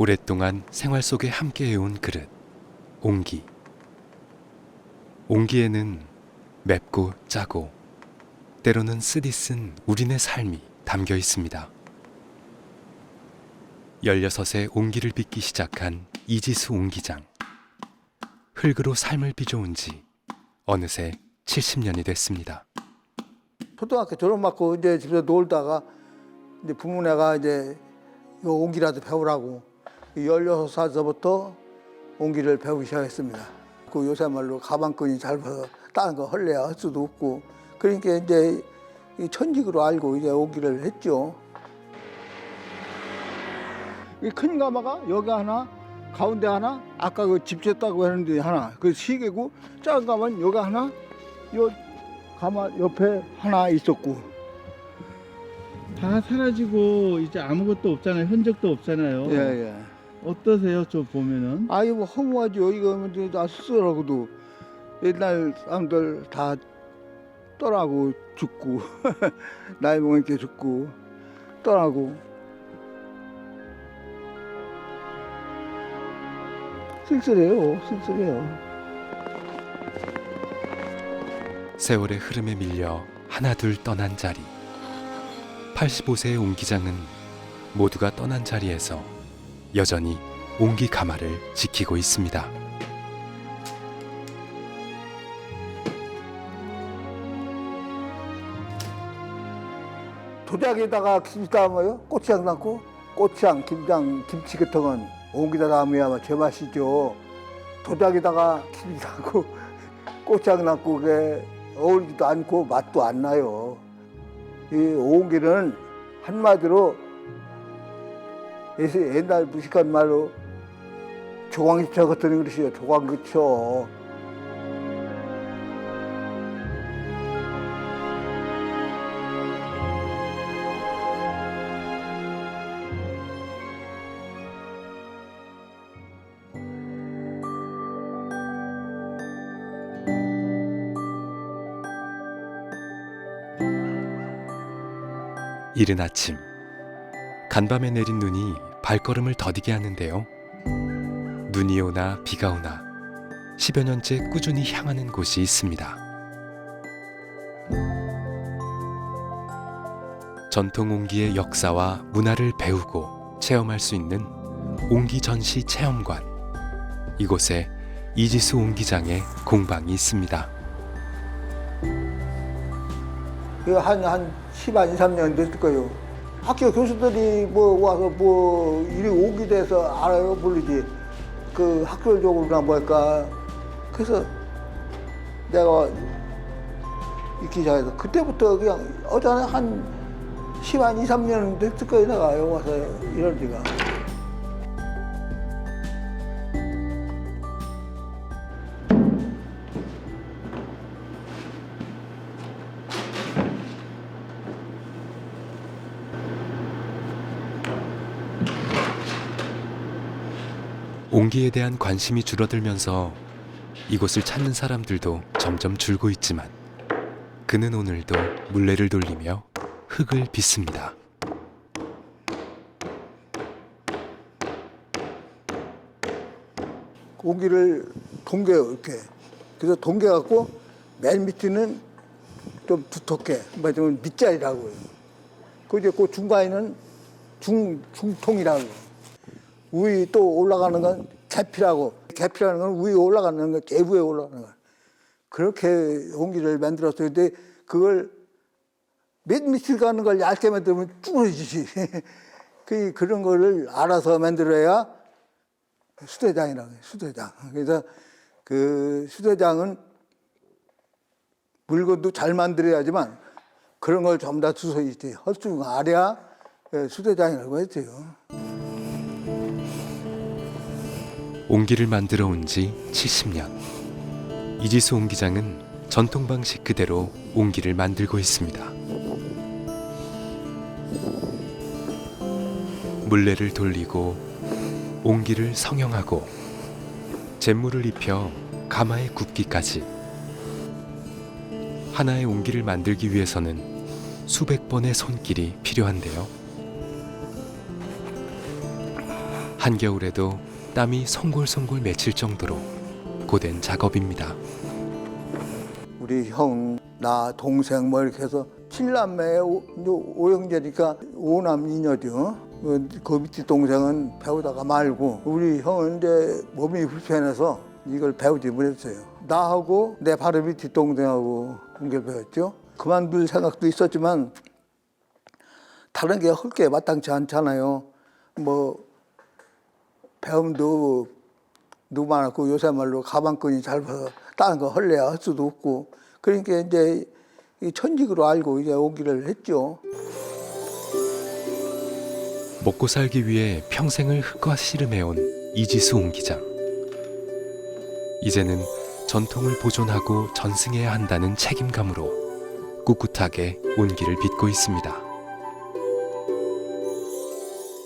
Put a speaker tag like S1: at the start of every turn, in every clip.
S1: 오랫동안 생활 속에 함께해온 그릇, 옹기. 옹기에는 맵고 짜고 때로는 쓰디쓴 우리네 삶이 담겨 있습니다. 16세 옹기를 빚기 시작한 이지수 옹기장. 흙으로 삶을 빚어온 지 어느새 70년이 됐습니다.
S2: 초등학교 졸업받고 이제 집에서 놀다가 이제 부모네가 이제 이거 옹기라도 배우라고 16살서부터 옹기를 배우기 시작했습니다. 그 요새 말로 가방끈이 짧아서 다른 거 헐래야 할 수도 없고 그러니까 이제 이 천직으로 알고 이제 옹기를 했죠. 이 큰 가마가 여기 하나, 가운데 하나, 아까 그 집 졌다고 했는데 하나, 그 세 개고 작은 가마는 여기 하나, 요 가마 옆에 하나 있었고.
S3: 다 사라지고 이제 아무것도 없잖아요. 흔적도 없잖아요.
S2: 예, 예.
S3: 어떠세요? 저 보면은.
S2: 아이 뭐 허무하죠. 이거 나 스스로도 옛날 사람들 다 떠나고 죽고 나이 먹으니까 죽고 떠나고 쓸쓸해요.
S1: 세월의 흐름에 밀려 하나둘 떠난 자리. 85세의 옹기장은 모두가 떠난 자리에서 여전히 옹기 가마를 지키고 있습니다.
S2: 도자기에다가 김치 담아요. 고추장 담고 고추장, 김장, 김치 같은 건 옹기다 담으면 제맛이죠. 도자기에다가 김치 담고 고추장 담고 그게 어울리지도 않고 맛도 안 나요. 이 옹기는 한마디로 옛날 무식한 말로 조광기초 같은 그릇이에요. 조광기초.
S1: 이른 아침, 간밤에 내린 눈이 발걸음을 더디게 하는데요. 눈이 오나 비가 오나 10여 년째 꾸준히 향하는 곳이 있습니다. 전통 옹기의 역사와 문화를 배우고 체험할 수 있는 옹기 전시 체험관. 이곳에 이지수 옹기장의 공방이 있습니다.
S2: 한 10한 2, 3년 됐을 거예요. 학교 교수들이 뭐 와서 뭐 이리 오기 돼서 알아요, 모르지. 그 학술적으로나 뭐랄까. 그래서 내가 있기 시작해서 그때부터 그냥 어전에 한 10한 2, 3년 됐을 거예요, 내가 여기 와서 이런 지가.
S1: 옹기에 대한 관심이 줄어들면서 이곳을 찾는 사람들도 점점 줄고 있지만 그는 오늘도 물레를 돌리며 흙을 빚습니다.
S2: 옹기를 동개요, 이렇게. 그래서 동개갖고 맨 밑에는 좀 두텁게, 말하자면 밑자리라고 해요. 그 이제 그 중간에는 중통이라고 해요. 위에 또 올라가는 건 계피라고. 계피라는 건 위에 올라가는 거, 계부에 올라가는 거. 그렇게 옹기를 만들었어요. 근데 그걸 몇 미터 가는 걸 얇게 만들면 쭈그러지지. 그런 거를 알아서 만들어야 수대장이라고 해요, 수대장. 그래서 그 수대장은 물건도 잘 만들어야지만 그런 걸 전부 다 주소히 할 줄 알아야 수대장이라고 했어요.
S1: 옹기를 만들어 온 지 70년. 이지수 옹기장은 전통 방식 그대로 옹기를 만들고 있습니다. 물레를 돌리고 옹기를 성형하고 잿물을 입혀 가마에 굽기까지. 하나의 옹기를 만들기 위해서는 수백 번의 손길이 필요한데요. 한겨울에도 땀이 송골송골 맺힐 정도로 고된 작업입니다.
S2: 우리 형, 나, 동생 뭐 이렇게 해서 7남매 오형제니까 5남 2녀죠. 그 밑에 동생은 배우다가 말고 우리 형은 이제 몸이 불편해서 이걸 배우지 못했어요. 나하고 내 바로 밑에 동생하고 공개를 배웠죠. 그만둘 생각도 있었지만 다른 게 할 게 마땅치 않잖아요. 뭐 배움도 누구 많았고 요새 말로 가방끈이 짧아서 다른 거 할래야 할 수도 없고 그러니까 이제 이 천직으로 알고 이제 오기를 했죠.
S1: 먹고 살기 위해 평생을 흙과 씨름해온 이지수 옹기장. 이제는 전통을 보존하고 전승해야 한다는 책임감으로 꿋꿋하게 온기를 빚고 있습니다.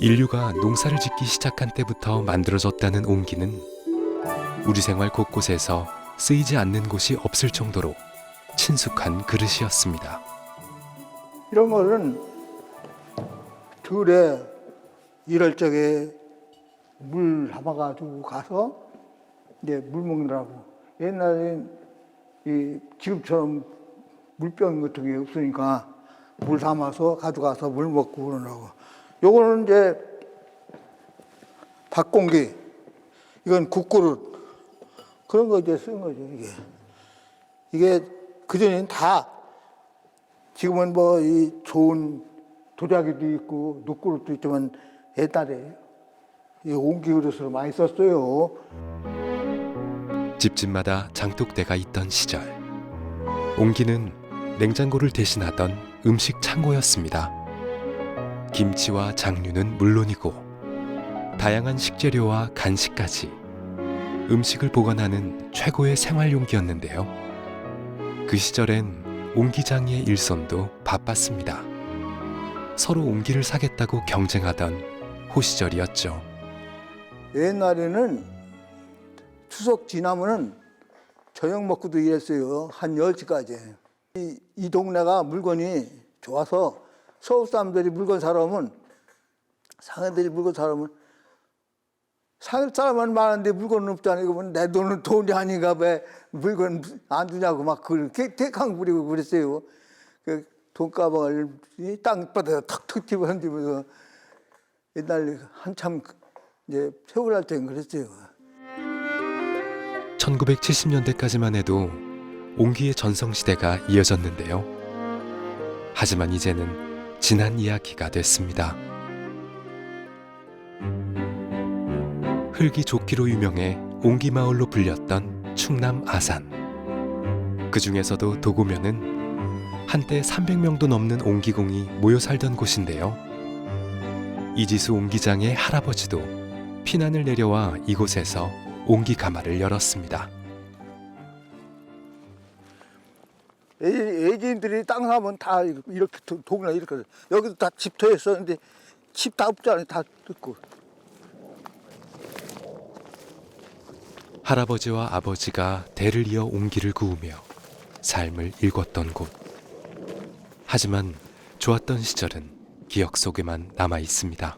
S1: 인류가 농사를 짓기 시작한 때부터 만들어졌다는 옹기는 우리 생활 곳곳에서 쓰이지 않는 곳이 없을 정도로 친숙한 그릇이었습니다.
S2: 이런 거는 들에 이럴 적에 물 담아가지고 가서 이제 물 먹느라고. 옛날엔 이 지금처럼 물병 같은 게 없으니까 물 담아서 가져가서 물 먹고 그러라고. 요거는 이제 박공기, 이건 국그릇 그런 거 이제 쓴 거죠 이게 그전에는 다 지금은 뭐 이 좋은 도자기도 있고 눕그릇도 있지만 옛날에 이 옹기 그릇으로 많이 썼어요.
S1: 집집마다 장독대가 있던 시절, 옹기는 냉장고를 대신하던 음식 창고였습니다. 김치와 장류는 물론이고 다양한 식재료와 간식까지 음식을 보관하는 최고의 생활용기였는데요. 그 시절엔 옹기장의 일손도 바빴습니다. 서로 옹기를 사겠다고 경쟁하던 호시절이었죠.
S2: 옛날에는 추석 지나면은 저녁 먹고도 일했어요. 한 10시까지. 이 동네가 물건이 좋아서 서울 사람들이 물건 사러 오면 상해들이 물건 사러 오면 상해 사람은 많은데 물건은 없잖아요. 이거 내 돈은 돈이 아닌가 왜 물건 안 주냐고 막 그렇게 대강 부리고 그랬어요. 그 돈가방을 땅바닥에 턱턱 집어 던지면서 옛날 한참 이제 세월할 때는 그랬어요.
S1: 1970년대까지만 해도 옹기의 전성시대가 이어졌는데요. 하지만 이제는 지난 이야기가 됐습니다. 흙이 좋기로 유명해 옹기마을로 불렸던 충남 아산. 그 중에서도 도구면은 한때 300명도 넘는 옹기공이 모여 살던 곳인데요. 이지수 옹기장의 할아버지도 피난을 내려와 이곳에서 옹기 가마를 열었습니다.
S2: 애지인들이 땅 사면 다 이렇게 동네 이렇게 여기도 다 집터 했었는데 집 다 없잖아요. 다 듣고.
S1: 할아버지와 아버지가 대를 이어 옹기를 구우며 삶을 일궜던 곳. 하지만 좋았던 시절은 기억 속에만 남아 있습니다.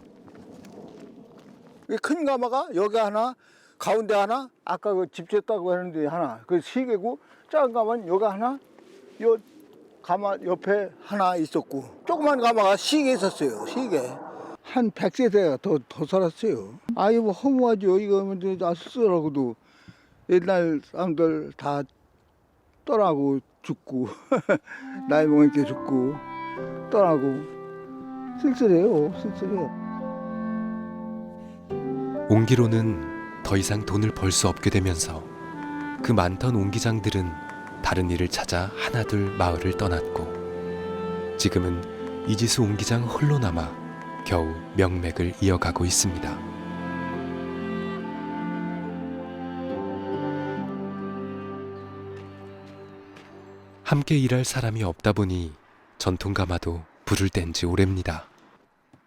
S2: 큰 가마가 여기 하나, 가운데 하나, 아까 그 집 졌다고 했는데 하나, 그 세 개고 작은 가마는 여기 하나, 요 가마 옆에 하나 있었고 조그만 가마가 4개 있었어요. 4개. 한 100세대가 더 살았어요. 아이 뭐 허무하죠. 이거 뭐 쓰라고도 옛날 사람들 다 떠나고 죽고 나이 먹으니까 죽고 떠나고 쓸쓸해요. 쓸쓸해요.
S1: 옹기로는 더 이상 돈을 벌 수 없게 되면서 그 많던 옹기장들은 다른 일을 찾아 하나둘 마을을 떠났고 지금은 이지수 옹기장 홀로 남아 겨우 명맥을 이어가고 있습니다. 함께 일할 사람이 없다 보니 전통가마도 불을 뗀 지 오래입니다.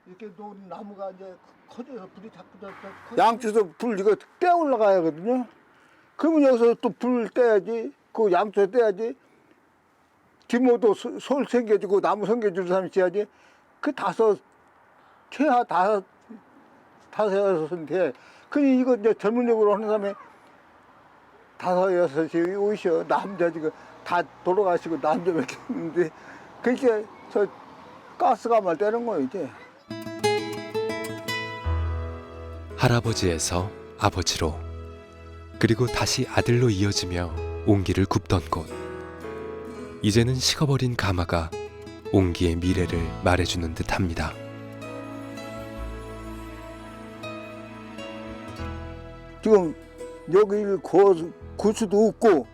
S2: 이렇게 놓은 나무가 이제 커져서 불이 자꾸 양쪽에서 불 이거 떼어 올라가야 하거든요. 그러면 여기서 또 불 떼야지. 그 양쪽에 떼야지. 뒷모도 솔 생겨지고 나무 생겨주는 사람이 있어야지. 그 최하 5 다섯 여섯인데 그니 이거 이제 전문적으로 하는 사람이 다섯 여섯이 오셔. 남자 지금 다 돌아가시고 남자밖에 없는데 그렇게 저 가스가말 떼는 거예요 이제.
S1: 할아버지에서 아버지로 그리고 다시 아들로 이어지며 옹기를 굽던 곳. 이제는 식어버린 가마가 옹기의 미래를 말해주는 듯합니다.
S2: 지금 여기 구 수도 없고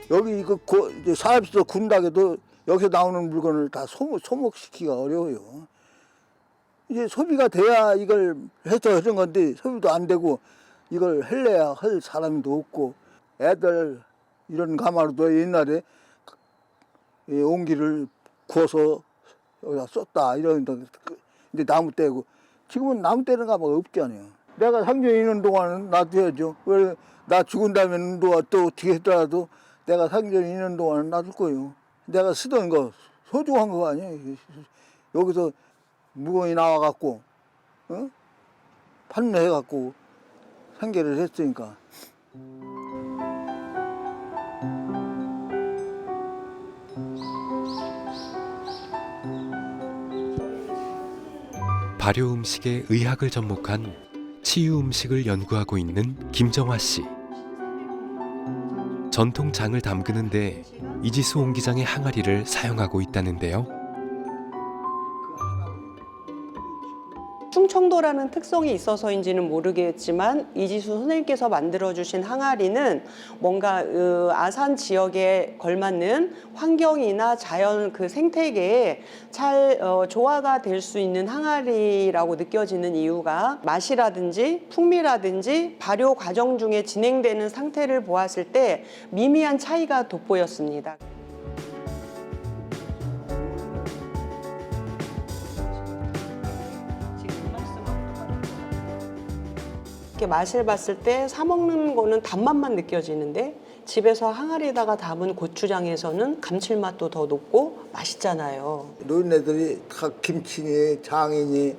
S2: 여기 이거 이제 사업에서 군다게도 여기서 나오는 물건을 다 소목시키기가 어려워요. 이제 소비가 돼야 이걸 해서 하는 건데 소비도 안 되고 이걸 할래야 할 사람도 없고 애들 이런 가마로도 옛날에 이 옹기를 구워서 여기다 썼다 이런 이제 나무 떼고 지금은 나무 떼는 가마가 없잖아요. 내가 상주에 있는 동안은 나도 해야죠. 왜 나 죽은 다음에는 또 어떻게 했더라도 내가 상주에 있는 동안은 놔둘 거예요. 내가 쓰던 거 소중한 거 아니에요. 여기서 무공이 나와갖고 판매해갖고 생계를 했으니까.
S1: 발효 음식에 의학을 접목한 치유 음식을 연구하고 있는 김정화 씨. 전통 장을 담그는데 이지수 옹기장의 항아리를 사용하고 있다는데요.
S4: 충청도라는 특성이 있어서인지는 모르겠지만 이지수 선생님께서 만들어주신 항아리는 뭔가 아산 지역에 걸맞는 환경이나 자연 그 생태계에 잘 조화가 될 수 있는 항아리라고 느껴지는 이유가 맛이라든지 풍미라든지 발효 과정 중에 진행되는 상태를 보았을 때 미미한 차이가 돋보였습니다. 맛을 봤을 때 사 먹는 거는 단맛만 느껴지는데 집에서 항아리에다가 담은 고추장에서는 감칠맛도 더 높고 맛있잖아요.
S2: 노인네들이 다 김치니 장이니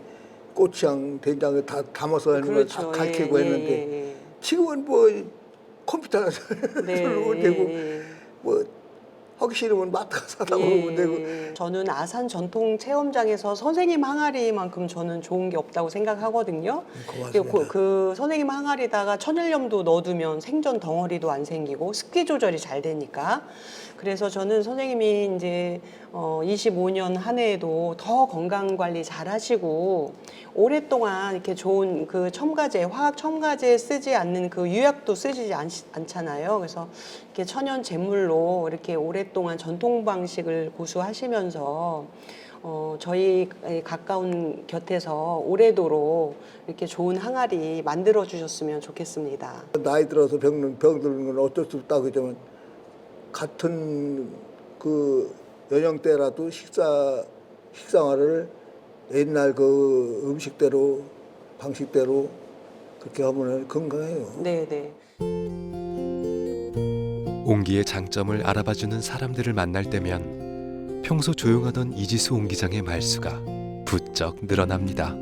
S2: 고추장 된장을 다 담아서 하는 걸 다 가르치고 했는데 지금은 뭐 컴퓨터가 누르면 되고 뭐 하기 싫으면 마트 가서 사다 먹으면 되고.
S4: 저는 아산 전통 체험장에서 선생님 항아리만큼 저는 좋은 게 없다고 생각하거든요.
S2: 고맙습니다.
S4: 그 선생님 항아리다가 천일염도 넣어두면 생전 덩어리도 안 생기고 습기 조절이 잘 되니까. 그래서 저는 선생님이 이제 25년 한 해에도 더 건강 관리 잘 하시고 오랫동안 이렇게 좋은 그 첨가제, 화학 첨가제 쓰지 않는 그 유약도 쓰지 않잖아요. 그래서 이렇게 천연 제물로 이렇게 오랫동안 전통 방식을 고수하시면서 저희 가까운 곁에서 오래도록 이렇게 좋은 항아리 만들어 주셨으면 좋겠습니다.
S2: 나이 들어서 병드는 건 어쩔 수 없다고 하지만 같은 그 연령대라도 식생활을 옛날 그 음식대로 방식대로 그렇게 하면 건강해요.
S4: 네네.
S1: 옹기의 장점을 알아봐주는 사람들을 만날 때면 평소 조용하던 이지수 옹기장의 말수가 부쩍 늘어납니다.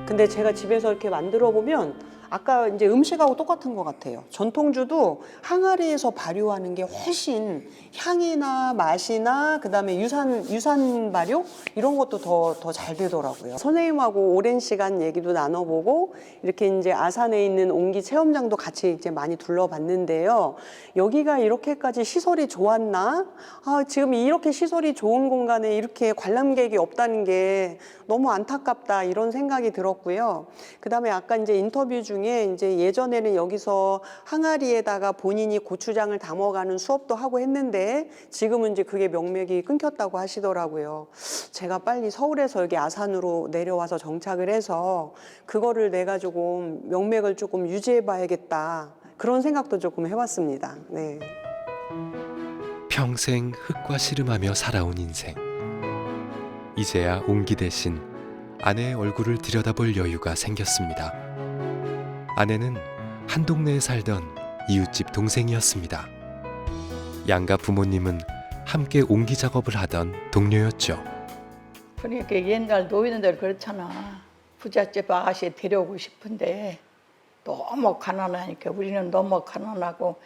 S4: 근데 제가 집에서 이렇게 만들어 보면 아까 이제 음식하고 똑같은 것 같아요. 전통주도 항아리에서 발효하는 게 훨씬 향이나 맛이나 그다음에 유산 발효 이런 것도 더 잘 되더라고요. 선생님하고 오랜 시간 얘기도 나눠보고 이렇게 이제 아산에 있는 옹기 체험장도 같이 이제 많이 둘러봤는데요. 여기가 이렇게까지 시설이 좋았나? 지금 이렇게 시설이 좋은 공간에 이렇게 관람객이 없다는 게 너무 안타깝다 이런 생각이 들었고요. 그다음에 아까 이제 인터뷰 중에 이제 예전에는 여기서 항아리에다가 본인이 고추장을 담아가는 수업도 하고 했는데 지금은 이제 그게 명맥이 끊겼다고 하시더라고요. 제가 빨리 서울에서 여기 아산으로 내려와서 정착을 해서 그거를 내가 조금 명맥을 조금 유지해 봐야겠다. 그런 생각도 조금 해봤습니다. 네.
S1: 평생 흙과 씨름하며 살아온 인생. 이제야 옹기 대신 아내의 얼굴을 들여다볼 여유가 생겼습니다. 아내는 한 동네에 살던 이웃집 동생이었습니다. 양가 부모님은 함께 옹기 작업을 하던 동료였죠.
S5: 그러니까 옛날 노인들 그렇잖아. 부잣집 아가씨 데려오고 싶은데 너무 가난하니까 우리는 너무 가난하고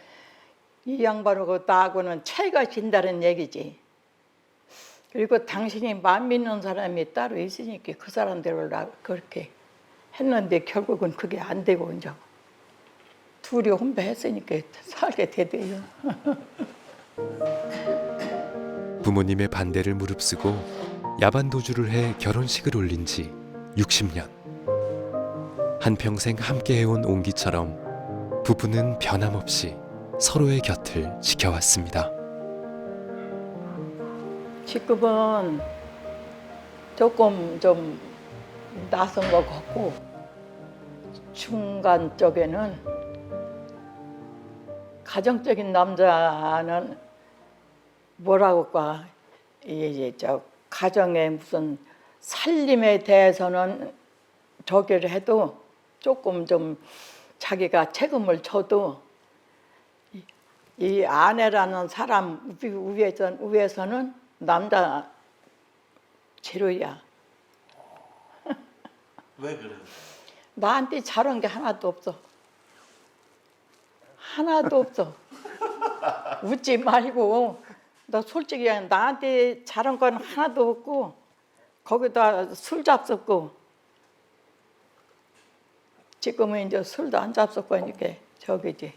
S5: 이 양반하고 나하고는 차이가 진다는 얘기지. 그리고 당신이 맘 믿는 사람이 따로 있으니까 그 사람대로 그렇게 했는데 결국은 그게 안 되고 이제 둘이 혼배했으니까 살게 되대요.
S1: 부모님의 반대를 무릅쓰고 야반도주를 해 결혼식을 올린 지 60년. 한평생 함께해온 옹기처럼 부부는 변함없이 서로의 곁을 지켜왔습니다.
S5: 지금은 조금 좀 낯선 것 같고 중간 쪽에는 가정적인 남자는 뭐라고 할까 이제 저 가정의 무슨 살림에 대해서는 저기를 해도 조금 좀 자기가 책임을 져도 이 아내라는 사람 위에서는 남자 제로야.
S6: 왜 그래요?
S5: 나한테 잘한 게 하나도 없어. 하나도 없어. 웃지 말고 너 솔직히 나한테 잘한 건 하나도 없고 거기다 술 잡섰고 지금은 이제 술도 안 잡섰고 하니까 저기지.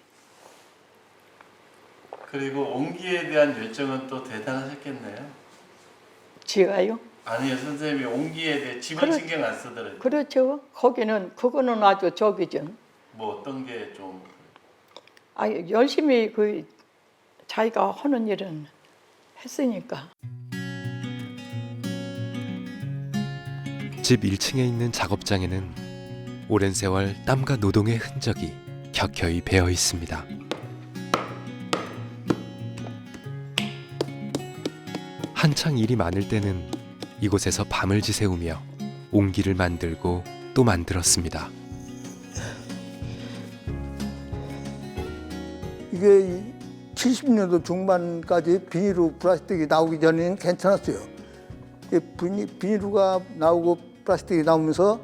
S6: 그리고 옹기에 대한 열정은 또 대단하셨겠네요.
S5: 지가요?
S6: 아니요, 선생님이 옹기에 대해 집은
S5: 그래.
S6: 신경 안 쓰더라고요.
S5: 그렇죠. 거기는 그거는 아주 저기죠.
S6: 뭐 어떤 게 좀
S5: 아 열심히 그 자기가 하는 일은 했으니까.
S1: 집 1층에 있는 작업장에는 오랜 세월 땀과 노동의 흔적이 켜켜이 배어 있습니다. 한창 일이 많을 때는 이곳에서 밤을 지새우며 옹기를 만들고 또 만들었습니다.
S2: 이게 70년도 중반까지 비닐로 플라스틱이 나오기 전에는 괜찮았어요. 비닐루가 나오고 플라스틱이 나오면서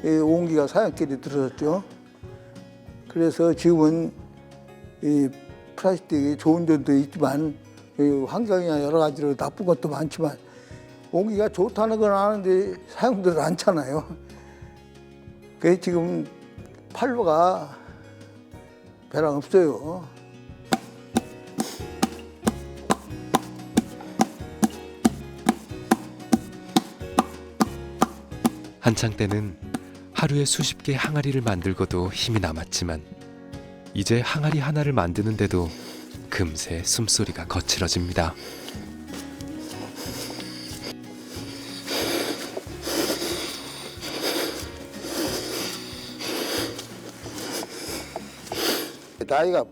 S2: 옹기가 사양길에 들어섰죠. 그래서 지금은 이 플라스틱이 좋은 점도 있지만 환경이나 여러 가지로 나쁜 것도 많지만 옹기가 좋다는 건 아는데 사용들 않잖아요. 그래서 지금 판로가 배랑 없어요.
S1: 한창 때는 하루에 수십 개 항아리를 만들고도 힘이 남았지만 이제 항아리 하나를 만드는데도 금세 숨소리가 거칠어집니다.
S2: 나이가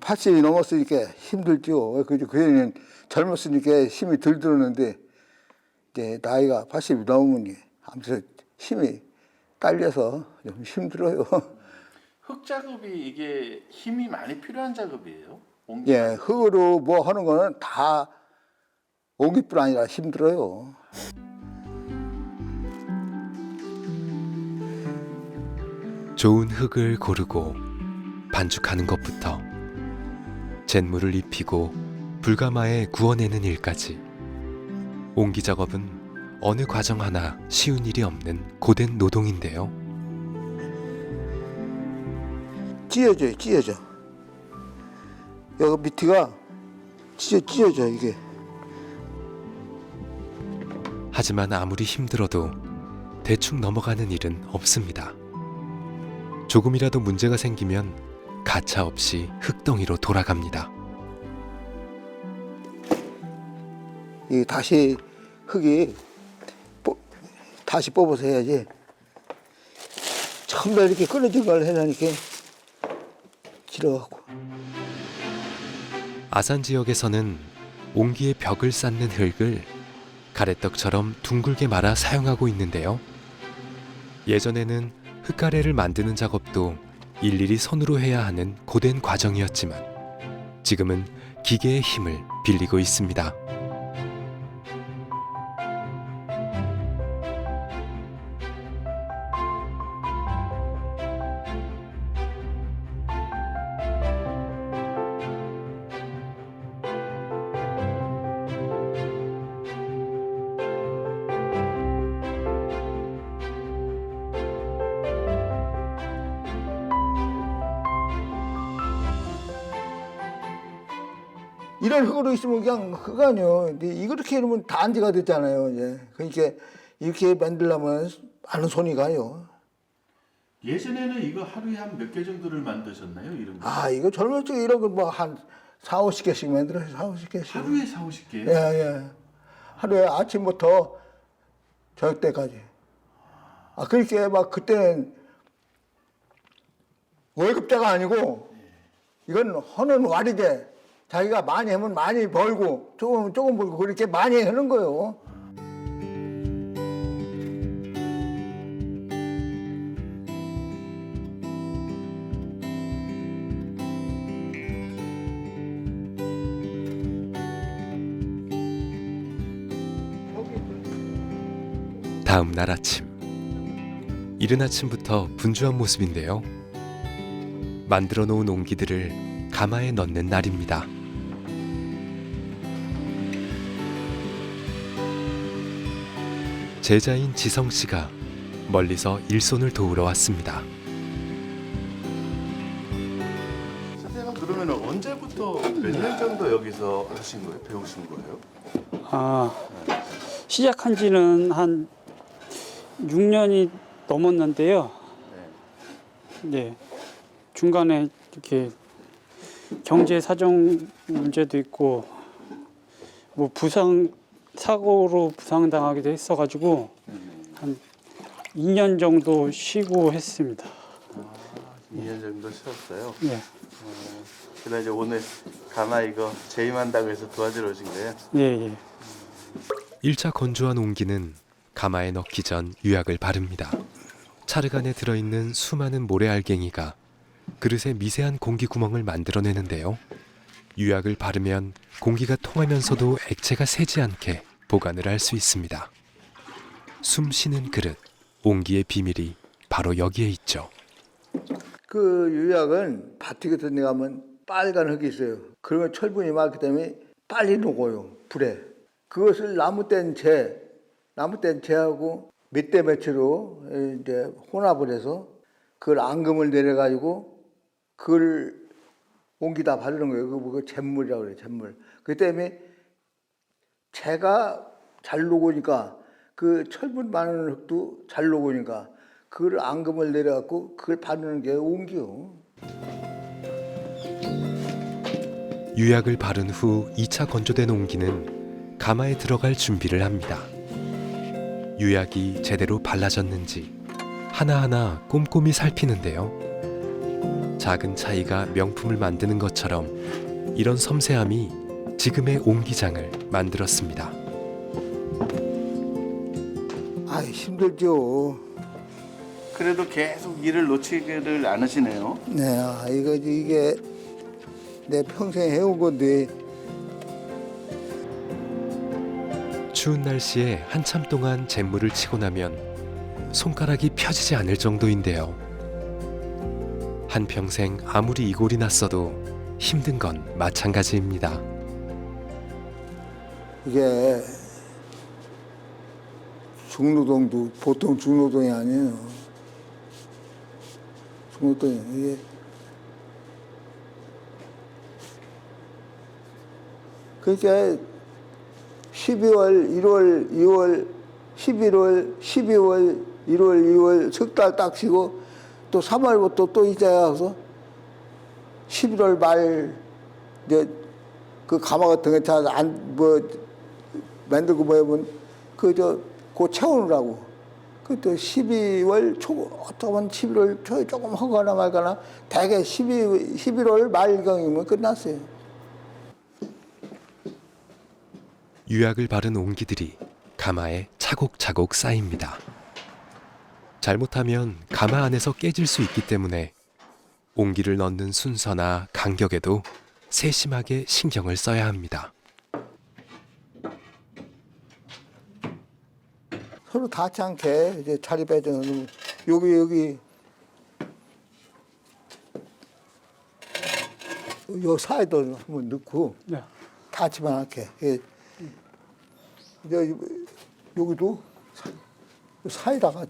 S2: 80이 넘었으니까 힘들죠. 그전에는 젊었으니까 힘이 덜 들었는데 이제 나이가 80이 넘으니 아무튼 힘이 딸려서 좀 힘들어요.
S6: 흙 작업이 이게 힘이 많이 필요한 작업이에요? 옹기
S2: 예,
S6: 작업이?
S2: 흙으로 뭐 하는 거는 다 옹기뿐 아니라 힘들어요.
S1: 좋은 흙을 고르고 반죽하는 것부터 잿물을 입히고 불가마에 구워내는 일까지 옹기 작업은 어느 과정 하나 쉬운 일이 없는 고된 노동인데요.
S2: 찢어져요, 찢어져. 여기 밑에가 찢어져 이게.
S1: 하지만 아무리 힘들어도 대충 넘어가는 일은 없습니다. 조금이라도 문제가 생기면 가차없이 흙덩이로 돌아갑니다.
S2: 이 다시 흙이 다시 뽑아서 해야지. 처음에 이렇게 끊어진 걸 해라니까 길어갖고.
S1: 아산 지역에서는 옹기의 벽을 쌓는 흙을 가래떡처럼 둥글게 말아 사용하고 있는데요. 예전에는 흙가래를 만드는 작업도 일일이 손으로 해야 하는 고된 과정이었지만 지금은 기계의 힘을 빌리고 있습니다.
S2: 이런 흙으로 있으면 그냥 흙 아니요. 근데 이렇게 이러면 단지가 됐잖아요. 이제. 그러니까 이렇게 만들려면 많은 손이 가요.
S6: 예전에는 이거 하루에 한 몇 개 정도를 만드셨나요? 이런 거?
S2: 아, 이거 젊을 적에 이런 거 뭐 한 4, 50개씩 만들어요. 4, 50개씩.
S6: 하루에 4, 50개?
S2: 예, 예. 하루에 아침부터 저녁 때까지. 아, 그렇게 막 그때는 월급제가 아니고 이건 하는 와리제. 자기가 많이 하면 많이 벌고 조금 벌고 그렇게 많이 하는 거예요.
S1: 다음 날 아침. 이른 아침부터 분주한 모습인데요. 만들어 놓은 옹기들을 가마에 넣는 날입니다. 제자인 지성 씨가 멀리서 일손을 도우러 왔습니다.
S6: 선생님은 그러면 언제부터 몇 년 정도 여기서 하신 거예요? 배우신 거예요?
S7: 아, 시작한 지는 한 6년이 넘었는데요. 네. 중간에 이렇게 경제 사정 문제도 있고 뭐 사고로 부상당하기도 했어가지고 한 2년 정도 쉬고 했습니다.
S6: 2년 정도 쉬었어요.
S7: 네.
S6: 그다음 이제 오늘 가마 이거 재임한다고 해서 도와주러 오신 거예요?
S7: 예, 예.
S1: 1차 건조한 옹기는 가마에 넣기 전 유약을 바릅니다. 찰흙 안에 들어있는 수많은 모래알갱이가 그릇에 미세한 공기 구멍을 만들어내는데요. 유약을 바르면 공기가 통하면서도 액체가 새지 않게 보관을 할 수 있습니다. 숨 쉬는 그릇, 옹기의 비밀이 바로 여기에 있죠.
S2: 그 유약은 밭 같은 데 가면 빨간 흙이 있어요. 그러면 철분이 많기 때문에 빨리 녹아요, 불에. 그것을 나무 뗀 재하고 몇 대 몇으로 이제 혼합을 해서 그걸 앙금을 내려가지고 그걸 옹기다 바르는 거예요. 그거 잿물이라고 그래요, 잿물. 그 때문에 재가 잘 녹으니까 그 철분 많은 흙도 잘 녹으니까 그걸 앙금을 내려갖고 그걸 바르는 게 옹기요.
S1: 유약을 바른 후 2차 건조된 옹기는 가마에 들어갈 준비를 합니다. 유약이 제대로 발라졌는지 하나하나 꼼꼼히 살피는데요. 작은 차이가 명품을 만드는 것처럼 이런 섬세함이 지금의 옹기장을 만들었습니다.
S2: 아, 힘들죠.
S6: 그래도 계속 일을 놓치지를 않으시네요.
S2: 네, 아, 이게 내 평생 해온 건데.
S1: 추운 날씨에 한참 동안 잿물을 치고 나면 손가락이 펴지지 않을 정도인데요. 한평생 아무리 이골이 났어도 힘든 건 마찬가지입니다.
S2: 이게 중노동도 보통 중노동이 아니에요. 중노동이 이게 그러니까 12월, 1월, 2월, 11월, 12월, 1월, 2월 석 달 딱 쉬고 또 3월부터 또 이제 가서 11월 말 이제 그 가마 같은 거 잘 안 뭐 만들고 뭐 하면 그저 그 채우느라고 그 또 12월 초 어떻게 보면 11월 초에 조금 하거나 말거나 대개 11월 말경이면 끝났어요.
S1: 유약을 바른 옹기들이 가마에 차곡차곡 쌓입니다. 잘못하면 가마 안에서 깨질 수 있기 때문에 옹기를 넣는 순서나 간격에도 세심하게 신경을 써야 합니다.
S2: 서로 닿지 않게 이제 자리 배정을 여기 요 사이도 한번 넣고
S7: 네.
S2: 닿지만 않게. 예. 이제 여기도 사이다가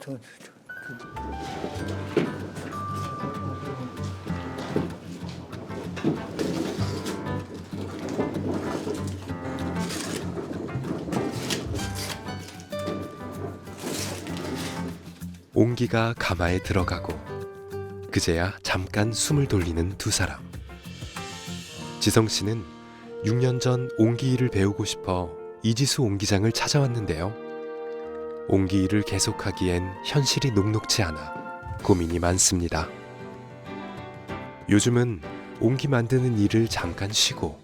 S1: 옹기가 가마에 들어가고 그제야 잠깐 숨을 돌리는 두 사람. 지성 씨는 6년 전 옹기 일을 배우고 싶어 이지수 옹기장을 찾아왔는데요. 옹기 일을 계속하기엔 현실이 녹록지 않아 고민이 많습니다. 요즘은 옹기 만드는 일을 잠깐 쉬고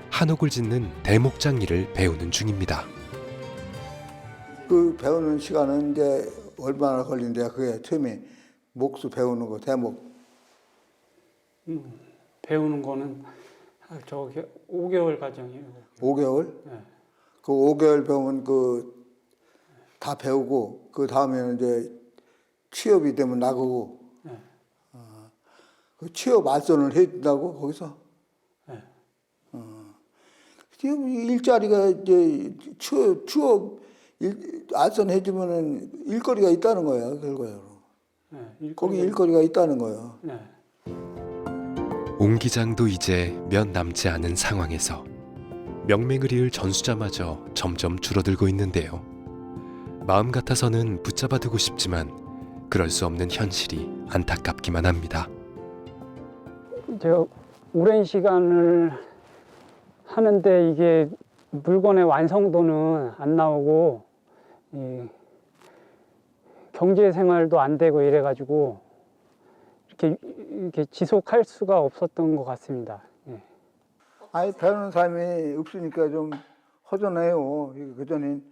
S1: 한옥을 짓는 대목장 일을 배우는 중입니다.
S2: 그 배우는 시간은 이제 얼마나 걸린대요? 그게 처음에 목수 배우는 거, 대목.
S7: 배우는 거는 저기 5개월 과정이에요.
S2: 5개월?
S7: 네.
S2: 그 5개월 배우면 그 다 배우고 그 다음에는 이제 취업이 되면 나가고
S7: 네.
S2: 그 취업 알선을 해준다고 거기서.
S7: 네.
S2: 지금 일자리가 이제 취업 알선 해주면은 일거리가 있다는 거야 결과적으로.
S7: 네.
S2: 거기 일거리가 있다는 거야.
S7: 네.
S1: 옹기장도 이제 몇 남지 않은 상황에서 명맥을 이을 전수자마저 점점 줄어들고 있는데요. 마음 같아서는 붙잡아두고 싶지만 그럴 수 없는 현실이 안타깝기만 합니다.
S7: 제가 오랜 시간을 하는데 이게 물건의 완성도는 안 나오고 경제 생활도 안 되고 이래가지고 이렇게 지속할 수가 없었던 것 같습니다. 예.
S2: 아니 배우는 사람이 없으니까 좀 허전해요. 그전엔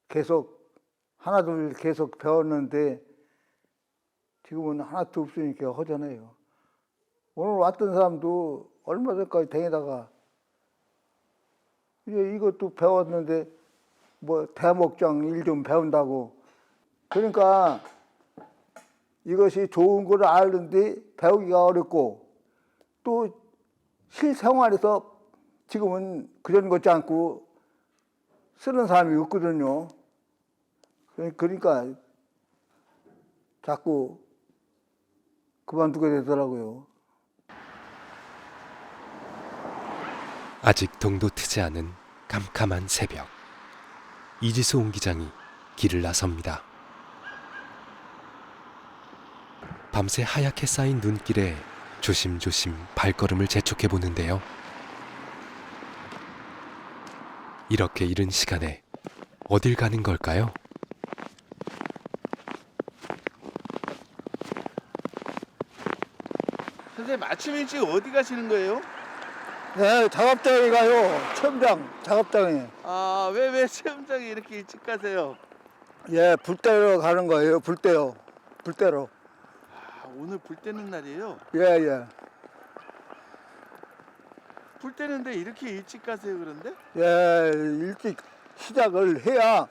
S2: 계속 하나둘 계속 배웠는데 지금은 하나도 없으니까 허전해요. 오늘 왔던 사람도 얼마 전까지 댕에다가 이제 이것도 배웠는데 뭐 대목장 일 좀 배운다고 그러니까 이것이 좋은 걸 아는데 배우기가 어렵고 또 실생활에서 지금은 그런 것 같지 않고 쓰는 사람이 없거든요. 그러니까 자꾸 그만두게 되더라고요.
S1: 아직 동도 트지 않은 캄캄한 새벽. 이지수 옹기장이 길을 나섭니다. 밤새 하얗게 쌓인 눈길에 조심조심 발걸음을 재촉해 보는데요. 이렇게 이른 시간에 어딜 가는 걸까요?
S6: 선생님 아침 일찍 어디 가시는 거예요?
S2: 네, 작업장에 가요. 체험장 작업장에.
S6: 아, 왜 체험장에 이렇게 일찍 가세요?
S2: 예, 불 떼러 가는 거예요. 불 떼요. 불 떼러.
S6: 아, 오늘 불 떼는 날이에요?
S2: 예, 예.
S6: 불 떼는데 이렇게 일찍 가세요, 그런데?
S2: 예, 일찍 시작을 해야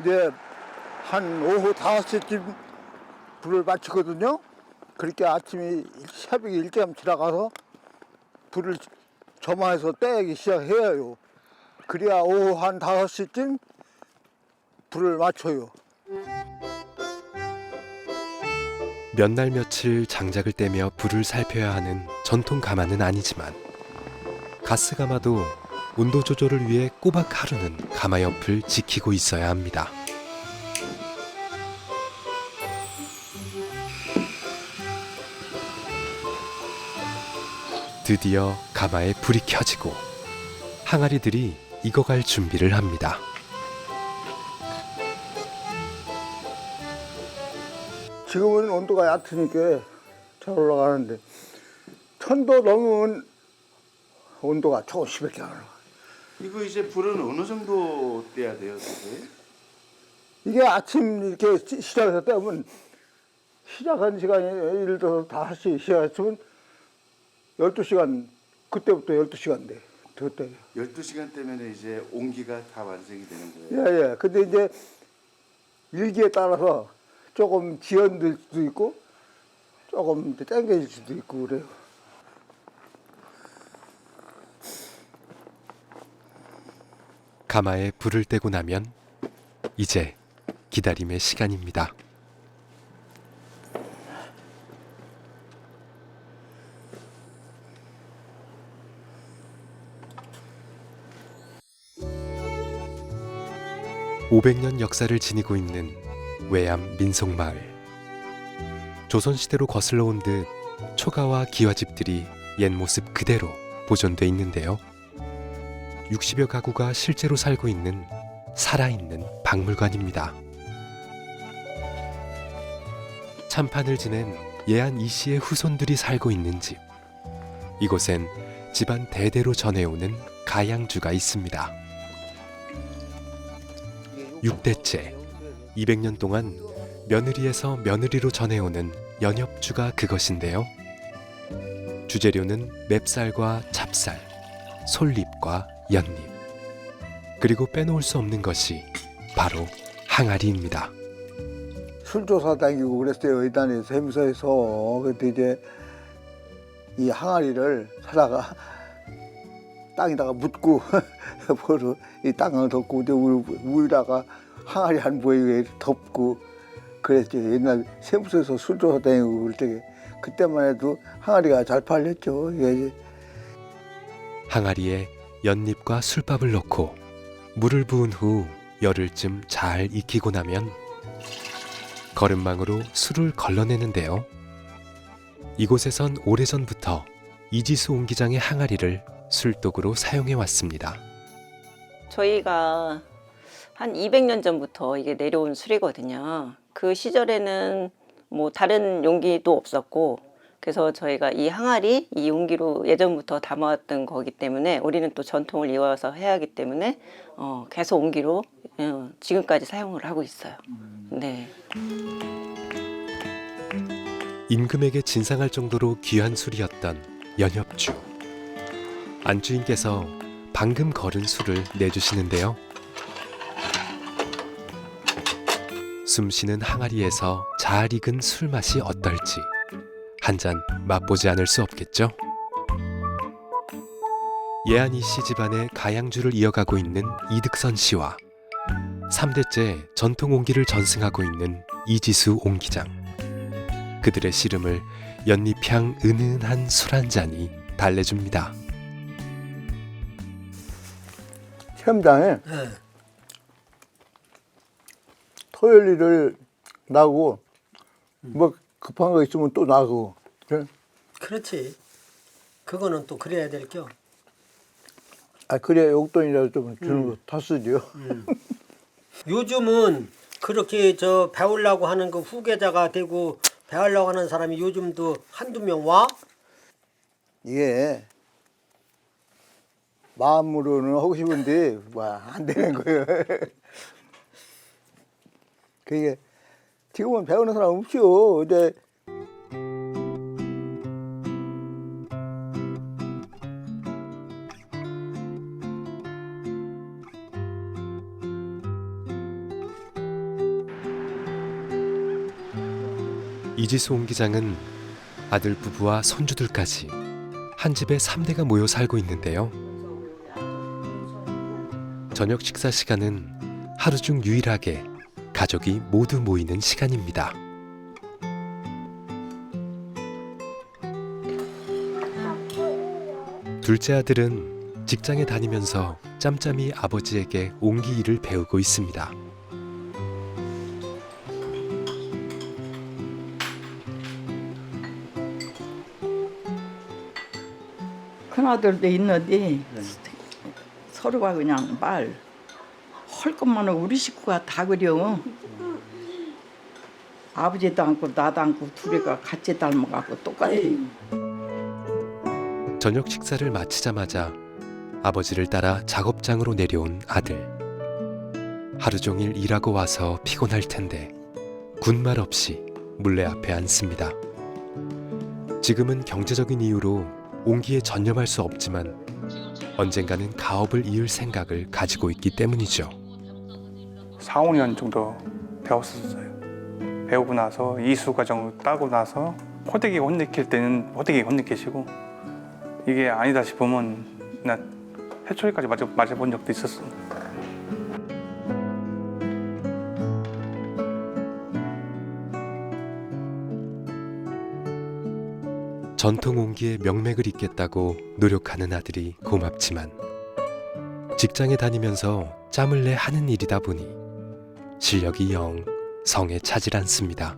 S2: 이제 한 오후 5시쯤 불을 맞추거든요. 그렇게 아침에 새벽에 일찍 지나가서 불을 점화해서 떼기 시작해요. 그래야 오후 한 5시쯤 불을 맞춰요.
S1: 몇 날 며칠 장작을 떼며 불을 살펴야 하는 전통 가마는 아니지만 가스 가마도 온도 조절을 위해 꼬박 하루는 가마 옆을 지키고 있어야 합니다. 드디어 가마에 불이 켜지고 항아리들이 익어갈 준비를 합니다.
S2: 지금은 온도가 얕으니까 잘 올라가는데 1000도 넘으면 온도가 조금씩밖에 안 올라가.
S6: 이거 이제 불은 어느 정도 떼야 돼요, 선생님?
S2: 이게 아침 이렇게 시작해서 떼면 시작한 시간이 예를 들어서 5시 시작했으면 12시간 그때부터 12시간 돼. 그때.
S6: 12시간 때면 이제 온기가 다 완성이 되는 거예요.
S2: 예, 예. 근데 이제 일기에 따라서 조금 지연될 수도 있고 조금 땡겨질 수도 있고 그래요.
S1: 가마에 불을 떼고 나면 이제 기다림의 시간입니다. 500년 역사를 지니고 있는 외암 민속마을. 조선시대로 거슬러 온 듯 초가와 기와집들이 옛 모습 그대로 보존돼 있는데요. 60여 가구가 실제로 살고 있는 살아있는 박물관입니다. 참판을 지낸 예안 이 씨의 후손들이 살고 있는 집. 이곳엔 집안 대대로 전해오는 가양주가 있습니다. 6대째 200년 동안 며느리에서 며느리로 전해오는 연엽주가 그것인데요. 주재료는 맵쌀과 찹쌀, 솔잎과 연잎, 그리고 빼놓을 수 없는 것이 바로 항아리입니다.
S2: 술조사 다니고 그랬어요. 일단에 세무서에서. 그때 이제 이 항아리를 사다가 땅에다가 묻고 뭐로 이 땅을 덮고 위에다가 항아리 한 부에 덮고 그랬죠. 옛날 세무서에서 술조사 다니고 그럴 때 그때만 해도 항아리가 잘 팔렸죠. 이게
S1: 항아리에 연잎과 술밥을 넣고 물을 부은 후 열흘쯤 잘 익히고 나면 거름망으로 술을 걸러내는데요. 이곳에선 오래전부터 이지수 옹기장의 항아리를 술독으로 사용해 왔습니다.
S8: 저희가 한 200년 전부터 이게 내려온 술이거든요. 그 시절에는 뭐 다른 용기도 없었고, 그래서 저희가 이 항아리, 이 용기로 예전부터 담아왔던 거기 때문에 우리는 또 전통을 이어서 해야 하기 때문에 계속 용기로 지금까지 사용을 하고 있어요. 네.
S1: 임금에게 진상할 정도로 귀한 술이었던 연엽주. 안주인께서 방금 걸은 술을 내주시는데요. 숨쉬는 항아리에서 잘 익은 술 맛이 어떨지 한 잔 맛보지 않을 수 없겠죠? 예안이 씨 집안의 가양주를 이어가고 있는 이득선 씨와 3대째 전통 옹기를 전승하고 있는 이지수 옹기장. 그들의 씨름을 연잎향 은은한 술 한 잔이 달래줍니다.
S2: 시험장에 토요일을 나고 뭐 급한 거 있으면 또 나고 그래.
S9: 그렇지. 그거는 또 그래야 될 겨.
S2: 아 그래야 용돈이라도 좀 주는 거 다쓰죠.
S9: 요즘은 그렇게 저 배우려고 하는 그 후계자가 되고 배우려고 하는 사람이 요즘도 한두 명 와?
S2: 이게 마음으로는 하고 싶은데 안 되는 거예요. 그게 지금은 배우는 사람 없죠. 근데
S1: 이지수 옹기장은 아들 부부와 손주들까지 한 집에 3대가 모여 살고 있는데요. 저녁 식사 시간은 하루 중 유일하게 가족이 모두 모이는 시간입니다. 둘째 아들은 직장에 다니면서 짬짬이 아버지에게 옹기 일을 배우고 있습니다.
S5: 큰아들도 있는데 서로가 그냥 말 할 것만 하고 우리 식구가 다 그려. 아버지도 않고 나도 않고 둘이가 같이 닮아갖고 똑같아.
S1: 저녁 식사를 마치자마자 아버지를 따라 작업장으로 내려온 아들. 하루 종일 일하고 와서 피곤할 텐데 군말 없이 물레 앞에 앉습니다. 지금은 경제적인 이유로 옹기에 전념할 수 없지만 언젠가는 가업을 이을 생각을 가지고 있기 때문이죠.
S10: 4, 5년 정도 배웠었어요. 배우고 나서 이수 과정을 따고 나서 호되게 못 느낄 때는 호되게 못 느끼시고 이게 아니다 싶으면 나 해초리까지 맞아본 적도 있었어요.
S1: 전통 옹기의 명맥을 잇겠다고 노력하는 아들이 고맙지만 직장에 다니면서 짬을 내 하는 일이다 보니 실력이 영 성에 차질 않습니다.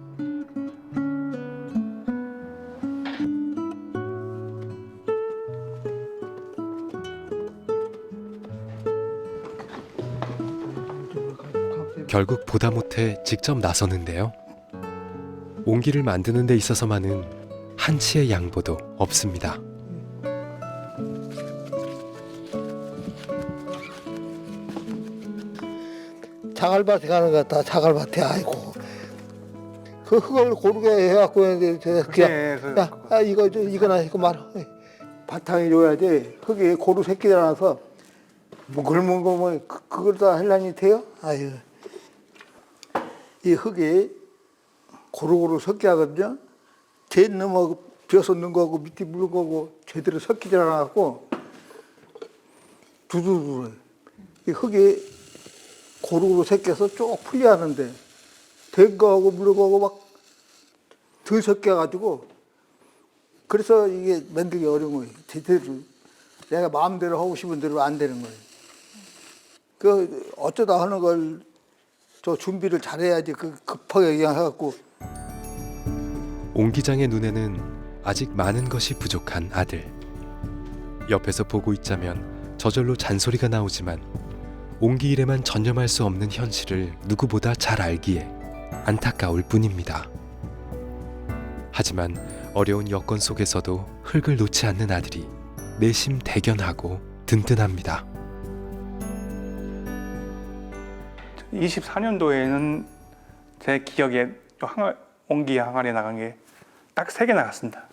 S1: 결국 보다 못해 직접 나서는데요. 옹기를 만드는 데 있어서만은 한치의 양보도 없습니다.
S2: 자갈밭에 가는 것 같다. 자갈밭에 아이고 그 흙을 고르게 해갖고 야 이거나 이거 말아. 바탕이 줘야지. 흙이 고루 새끼지 않아서 뭐 그런 거 그걸 다 할라니 돼요? 아유 이 흙이 고루고루 섞여 하거든요. 제 넘어 비어서 넣은 거하고 밑에 물 거고 제대로 섞이지 않아갖고 두두두 이 흙이 고루고루 섞여서 쭉 풀려 하는데 된 거하고 물 거하고 막 덜 섞여가지고 그래서 이게 만들기 어려운 거예요. 제대로 내가 마음대로 하고 싶은 대로 안 되는 거예요. 그 어쩌다 하는 걸 저 준비를 잘해야지 그 급하게 그냥 해갖고.
S1: 옹기장의 눈에는 아직 많은 것이 부족한 아들. 옆에서 보고 있자면 저절로 잔소리가 나오지만 옹기 일에만 전념할 수 없는 현실을 누구보다 잘 알기에 안타까울 뿐입니다. 하지만 어려운 여건 속에서도 흙을 놓지 않는 아들이 내심 대견하고 든든합니다.
S10: 24년도에는 제 기억에 옹기 항아리에 나간 게 딱 3개 나갔습니다.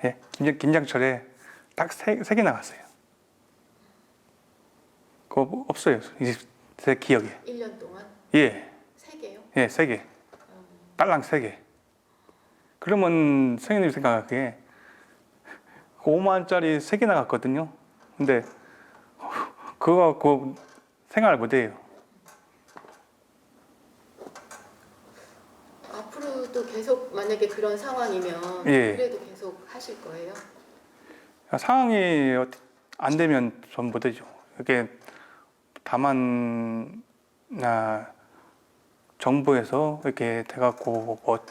S10: 예, 김장철에 딱 3개 나갔어요. 그거 없어요. 제 기억에.
S11: 1년 동안?
S10: 예.
S11: 3개요?
S10: 예, 3개. 딸랑 3개. 그러면 선생님이 생각하기에 5만 원짜리 3개 나갔거든요. 근데 그거 갖고 생활을 못해요.
S11: 앞으로도 계속 만약에 그런 상황이면
S10: 예.
S11: 그래도 계속 하실 거예요?
S10: 상황이 안 되면 전 못하죠. 이렇게 다만 정부에서 이렇게 돼갖고 뭐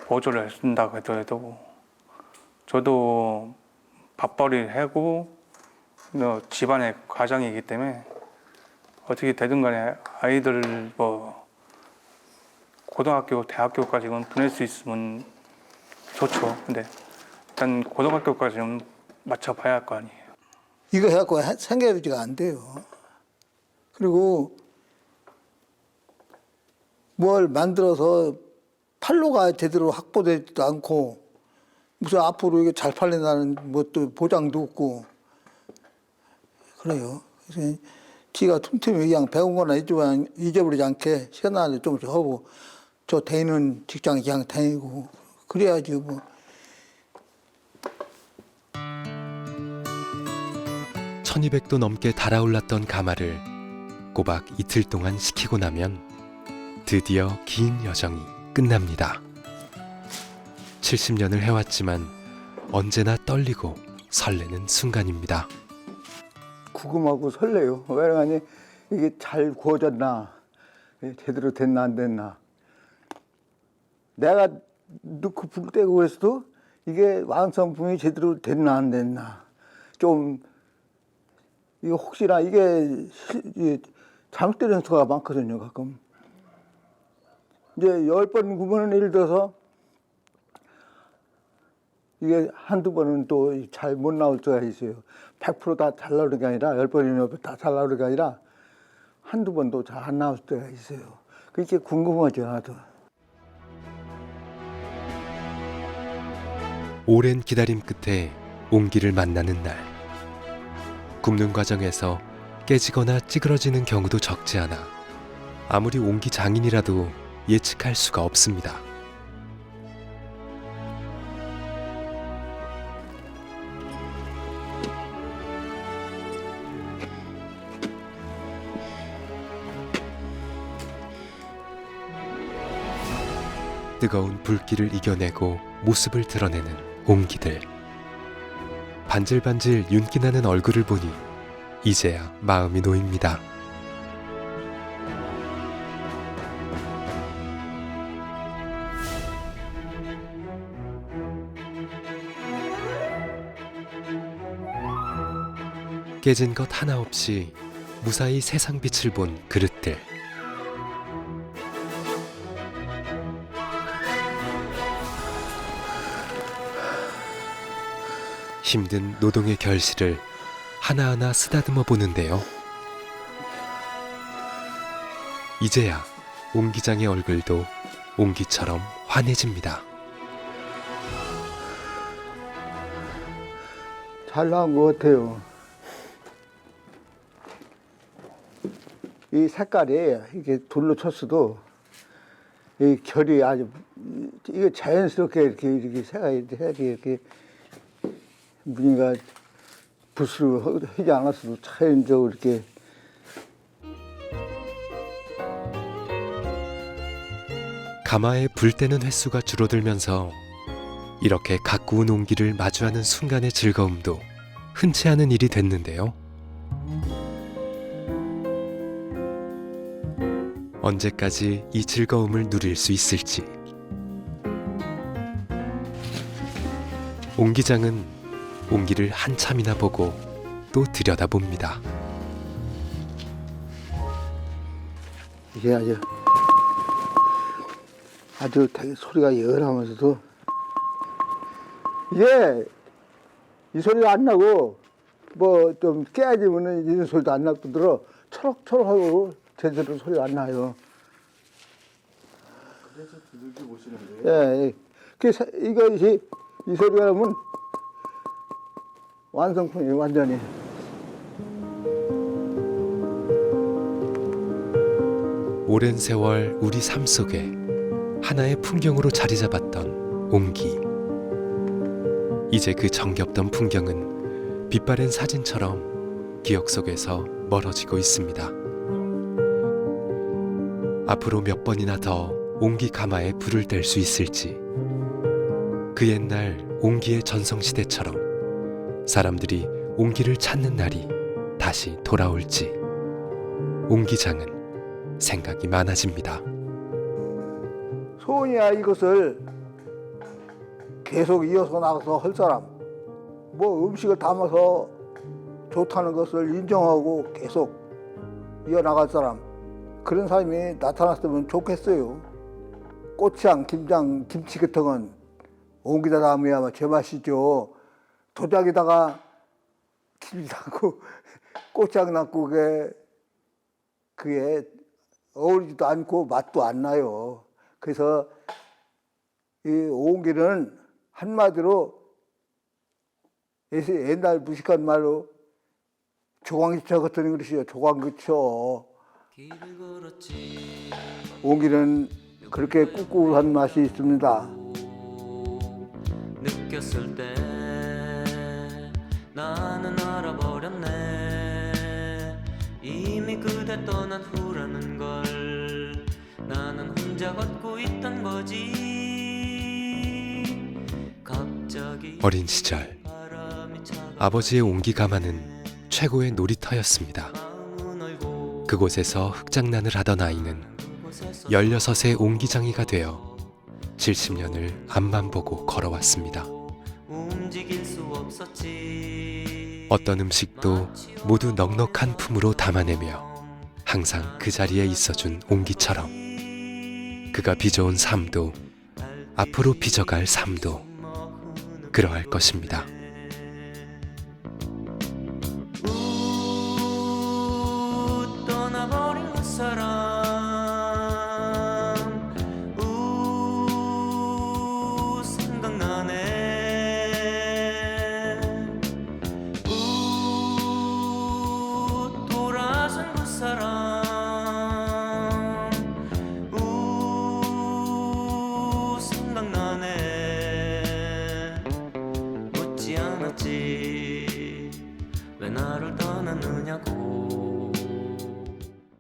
S10: 보조를 해준다고 해도 저도 밥벌이를 하고 집안의 가장이기 때문에 어떻게 되든 간에 아이들 뭐 고등학교, 대학교까지는 보낼 수 있으면 좋죠. 근데 일단 고등학교까지는 맞춰봐야 할 거 아니에요.
S2: 이거 해갖고 생계유지가 안 돼요. 그리고 뭘 만들어서 판로가 제대로 확보되지도 않고 무슨 앞으로 이게 잘 팔린다는 뭐 또 보장도 없고 그래요. 그래서 지가 틈틈이 그냥 배운 거나 잊어버리지 않게 시간 나는데 조금씩 하고 저 다니는 직장 그냥 다니고 그래야지 뭐.
S1: 1200도 넘게 달아올랐던 가마를 꼬박 이틀 동안 식히고 나면 드디어 긴 여정이 끝납니다. 70년을 해왔지만 언제나 떨리고 설레는 순간입니다.
S2: 궁금하고 설레요. 왜냐하면 이게 잘 구워졌나, 제대로 됐나 안 됐나. 내가 넣고 불 떼고 그랬어도 이게 완성품이 제대로 됐나 안 됐나. 좀 이거 혹시나 이게 잘못되는 수가 많거든요, 가끔. 이제 10번 구우면 예를 들어서 이게 한두 번은 또 잘 못 나올 때가 있어요. 100% 다 잘 나오는 게 아니라 10번이면 다 잘 나오는 게 아니라 한두 번도 잘 안 나올 때가 있어요. 그게 궁금하죠, 나도.
S1: 오랜 기다림 끝에 옹기를 만나는 날. 굽는 과정에서 깨지거나 찌그러지는 경우도 적지 않아 아무리 옹기 장인이라도 예측할 수가 없습니다. 뜨거운 불길을 이겨내고 모습을 드러내는 옹기들. 반질반질 윤기나는 얼굴을 보니 이제야 마음이 놓입니다. 깨진 것 하나 없이 무사히 세상 빛을 본 그릇들. 힘든 노동의 결실을 하나하나 쓰다듬어 보는데요. 이제야 옹기장의 얼굴도 옹기처럼 환해집니다.
S2: 잘 나온 것 같아요. 이 색깔이 이게 돌로 쳤어도 이 결이 아주 이게 자연스럽게 이렇게 색이 이렇게 무늬가 붓으로 하지 않았어도 자연적으로 이렇게.
S1: 가마에 불 때는 횟수가 줄어들면서 이렇게 가꾸운 옹기를 마주하는 순간의 즐거움도 흔치 않은 일이 됐는데요. 언제까지 이 즐거움을 누릴 수 있을지. 옹기장은 옹기를 한참이나 보고 또 들여다봅니다.
S2: 이게 아주 되게 소리가 열하면서도 이게 이 소리가 안 나고 뭐 좀 깨지면은 이런 소리도 안 나고 들어 초록초록하고 제대로 소리가 안 나요.
S6: 그래서 두들겨 보시는데요.
S2: 예, 그래서 이것이 이 소리가 나면 완성품이에요, 완전히.
S1: 오랜 세월 우리 삶 속에 하나의 풍경으로 자리 잡았던 옹기. 이제 그 정겹던 풍경은 빛바랜 사진처럼 기억 속에서 멀어지고 있습니다. 앞으로 몇 번이나 더 옹기 가마에 불을 뗄 수 있을지, 그 옛날 옹기의 전성시대처럼 사람들이 옹기를 찾는 날이 다시 돌아올지, 옹기장은 생각이 많아집니다.
S2: 소원이야 이것을 계속 이어서 나가서 할 사람, 뭐 음식을 담아서 좋다는 것을 인정하고 계속 이어나갈 사람, 그런 사람이 나타났으면 좋겠어요. 고추장, 김장, 김치 같은 건 옹기다 담으면 제맛이죠. 도자기다가 김치 담고 고추장 담고 그게 어울리지도 않고 맛도 안 나요. 그래서 이 옹기는 한마디로 옛날 무식한 말로 조광기초 같은 것이요. 조광기초. 옹기는 그렇게 꿉꿉한 맛이 있습니다.
S12: 느꼈을 때 나는 알아버렸네. 이미 그대 떠난 후라는 걸 나는 혼자 걷고 있던 거지. 갑자기
S1: 어린 시절 아버지의 옹기 가마는 최고의 놀이터였습니다. 그곳에서 흑장난을 하던 아이는 16의 옹기장이가 되어 70년을 앞만 보고 걸어왔습니다.
S12: 움직일 수 없었지.
S1: 어떤 음식도 모두 넉넉한 품으로 담아내며 항상 그 자리에 있어준 옹기처럼, 그가 빚어온 삶도 앞으로 빚어갈 삶도 그러할 것입니다.
S12: 떠나버린 그 사람 생각나네. 돌아선 그 사람 생각나네. 묻지 않았지 왜 나를 떠났느냐고.